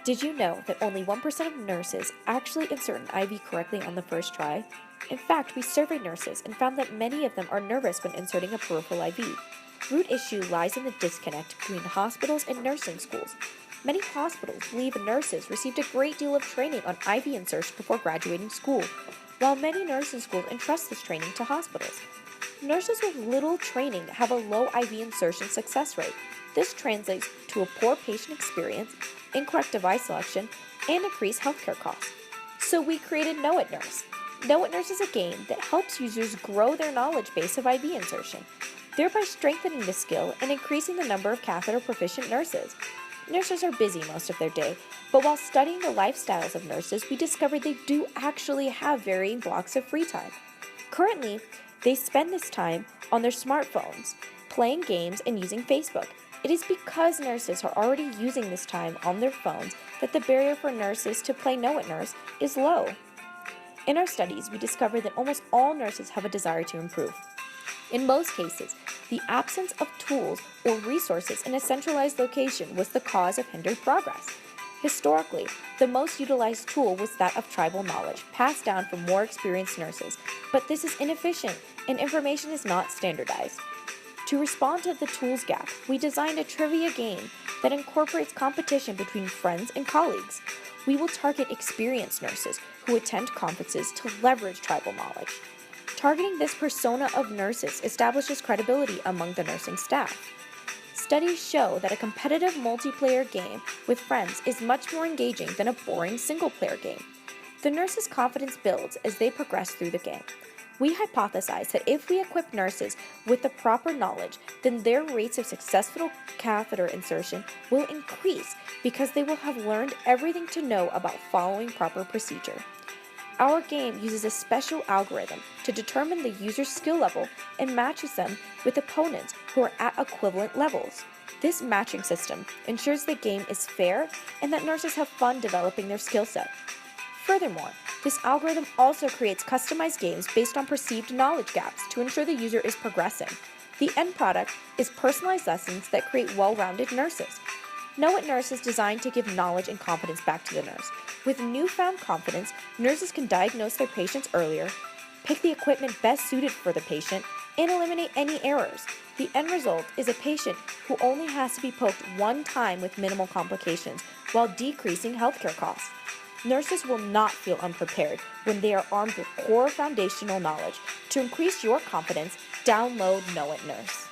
Did you know that only 1% of nurses actually insert an IV correctly on the first try? In fact, we surveyed nurses and found that many of them are nervous when inserting a peripheral IV. Root issue lies in the disconnect between hospitals and nursing schools. Many hospitals believe nurses received a great deal of training on IV insertion before graduating school, while many nursing schools entrust this training to hospitals. Nurses with little training have a low IV insertion success rate. This translates to a poor patient experience, incorrect device selection, and increased healthcare costs. So we created Know It Nurse. Know It Nurse is a game that helps users grow their knowledge base of IV insertion, thereby strengthening the skill and increasing the number of catheter proficient nurses. Nurses are busy most of their day, but while studying the lifestyles of nurses, we discovered they do actually have varying blocks of free time. Currently, they spend this time on their smartphones, playing games and using Facebook. It is because nurses are already using this time on their phones that the barrier for nurses to play Know It Nurse is low. In our studies, we discovered that almost all nurses have a desire to improve. In most cases, the absence of tools or resources in a centralized location was the cause of hindered progress. Historically, the most utilized tool was that of tribal knowledge, passed down from more experienced nurses, but this is inefficient and information is not standardized. To respond to the tools gap, we designed a trivia game that incorporates competition between friends and colleagues. We will target experienced nurses who attend conferences to leverage tribal knowledge. Targeting this persona of nurses establishes credibility among the nursing staff. Studies show that a competitive multiplayer game with friends is much more engaging than a boring single-player game. The nurses' confidence builds as they progress through the game. We hypothesize that if we equip nurses with the proper knowledge, then their rates of successful catheter insertion will increase because they will have learned everything to know about following proper procedure. Our game uses a special algorithm to determine the user's skill level and matches them with opponents who are at equivalent levels. This matching system ensures the game is fair and that nurses have fun developing their skill set. Furthermore, this algorithm also creates customized games based on perceived knowledge gaps to ensure the user is progressing. The end product is personalized lessons that create well-rounded nurses. Know It Nurse is designed to give knowledge and confidence back to the nurse. With newfound confidence, nurses can diagnose their patients earlier, pick the equipment best suited for the patient, and eliminate any errors. The end result is a patient who only has to be poked one time with minimal complications while decreasing healthcare costs. Nurses will not feel unprepared when they are armed with core foundational knowledge. To increase your confidence, download Know It Nurse.